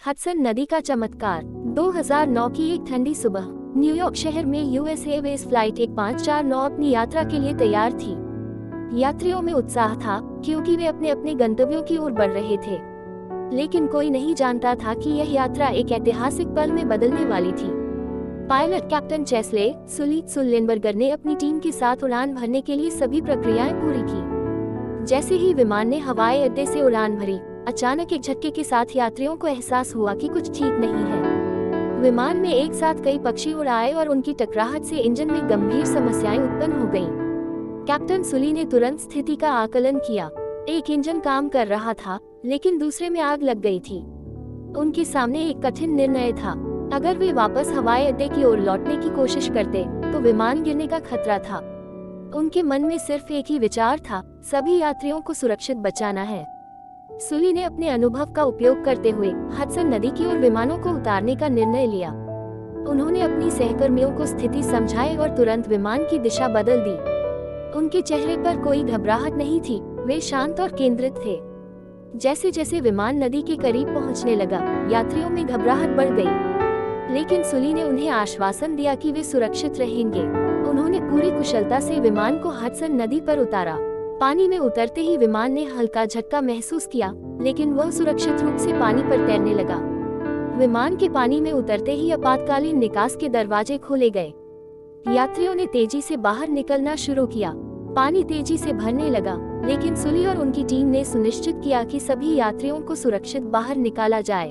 Hudson नदी का चमत्कार। 2009 की एक ठंडी सुबह न्यूयॉर्क शहर में यूएस एयरवेज फ्लाइट 1549 अपनी यात्रा के लिए तैयार थी। यात्रियों में उत्साह था क्योंकि वे अपने अपने गंतव्यों की ओर बढ़ रहे थे, लेकिन कोई नहीं जानता था कि यह यात्रा एक ऐतिहासिक पल में बदलने वाली थी। पायलट कैप्टन चेस्ले सुल्लेनबर्गर ने अपनी टीम के साथ उड़ान भरने के लिए सभी प्रक्रियाएं पूरी की। जैसे ही विमान ने हवाई अड्डे से उड़ान भरी, अचानक एक झटके के साथ यात्रियों को एहसास हुआ कि कुछ ठीक नहीं है। विमान में एक साथ कई पक्षी उड़ आए और उनकी टकराहट से इंजन में गंभीर समस्याएं उत्पन्न हो गईं। कैप्टन सुली ने तुरंत स्थिति का आकलन किया। एक इंजन काम कर रहा था, लेकिन दूसरे में आग लग गई थी। उनके सामने एक कठिन निर्णय था। अगर वे वापस हवाई अड्डे की ओर लौटने की कोशिश करते, तो विमान गिरने का खतरा था। उनके मन में सिर्फ एक ही विचार था, सभी यात्रियों को सुरक्षित बचाना है। सुली ने अपने अनुभव का उपयोग करते हुए हडसन नदी की ओर विमानों को उतारने का निर्णय लिया। उन्होंने अपनी सहकर्मियों को स्थिति समझाई और तुरंत विमान की दिशा बदल दी। उनके चेहरे पर कोई घबराहट नहीं थी, वे शांत और केंद्रित थे। जैसे जैसे विमान नदी के करीब पहुंचने लगा, यात्रियों में घबराहट बढ़ गई, लेकिन सुली ने उन्हें आश्वासन दिया कि वे सुरक्षित रहेंगे। उन्होंने पूरी कुशलता से विमान को हडसन नदी पर उतारा। पानी में उतरते ही विमान ने हल्का झटका महसूस किया, लेकिन वह सुरक्षित रूप से पानी पर तैरने लगा। विमान के पानी में उतरते ही आपातकालीन निकास के दरवाजे खोले गए। यात्रियों ने तेजी से बाहर निकलना शुरू किया। पानी तेजी से भरने लगा, लेकिन सुली और उनकी टीम ने सुनिश्चित किया कि सभी यात्रियों को सुरक्षित बाहर निकाला जाए।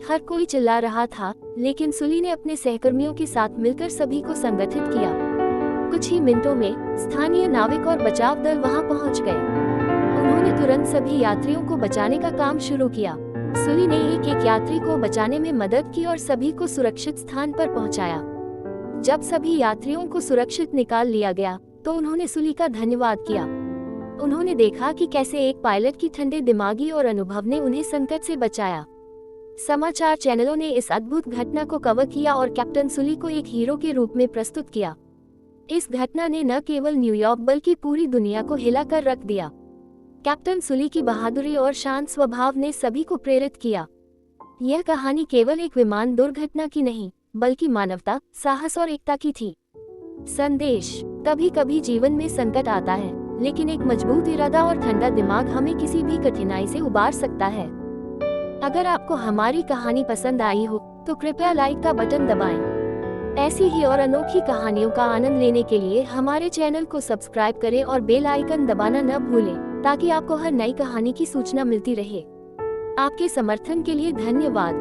हर कोई चिल्ला रहा था, लेकिन सुली ने अपने सहकर्मियों के साथ मिलकर सभी को संगठित किया। कुछ ही मिनटों में स्थानीय नाविक और बचाव दल वहां पहुंच गए। उन्होंने तुरंत सभी यात्रियों को बचाने का काम शुरू किया। सुली ने एक एक यात्री को बचाने में मदद की और सभी को सुरक्षित स्थान पर पहुंचाया। जब सभी यात्रियों को सुरक्षित निकाल लिया गया, तो उन्होंने सुली का धन्यवाद किया। उन्होंने देखा कि कैसे एक पायलट की ठंडे दिमागी और अनुभव ने उन्हें संकट से बचाया। समाचार चैनलों ने इस अद्भुत घटना को कवर किया और कैप्टन सुली को एक हीरो के रूप में प्रस्तुत किया। इस घटना ने न केवल न्यूयॉर्क बल्कि पूरी दुनिया को हिलाकर रख दिया। कैप्टन सुली की बहादुरी और शांत स्वभाव ने सभी को प्रेरित किया। यह कहानी केवल एक विमान दुर्घटना की नहीं, बल्कि मानवता, साहस और एकता की थी। संदेश: कभी कभी जीवन में संकट आता है, लेकिन एक मजबूत इरादा और ठंडा दिमाग हमें किसी भी कठिनाई से उबार सकता है। अगर आपको हमारी कहानी पसंद आई हो, तो कृपया लाइक का बटन दबाएं। ऐसी ही और अनोखी कहानियों का आनंद लेने के लिए हमारे चैनल को सब्सक्राइब करें और बेल आइकन दबाना न भूलें, ताकि आपको हर नई कहानी की सूचना मिलती रहे। आपके समर्थन के लिए धन्यवाद।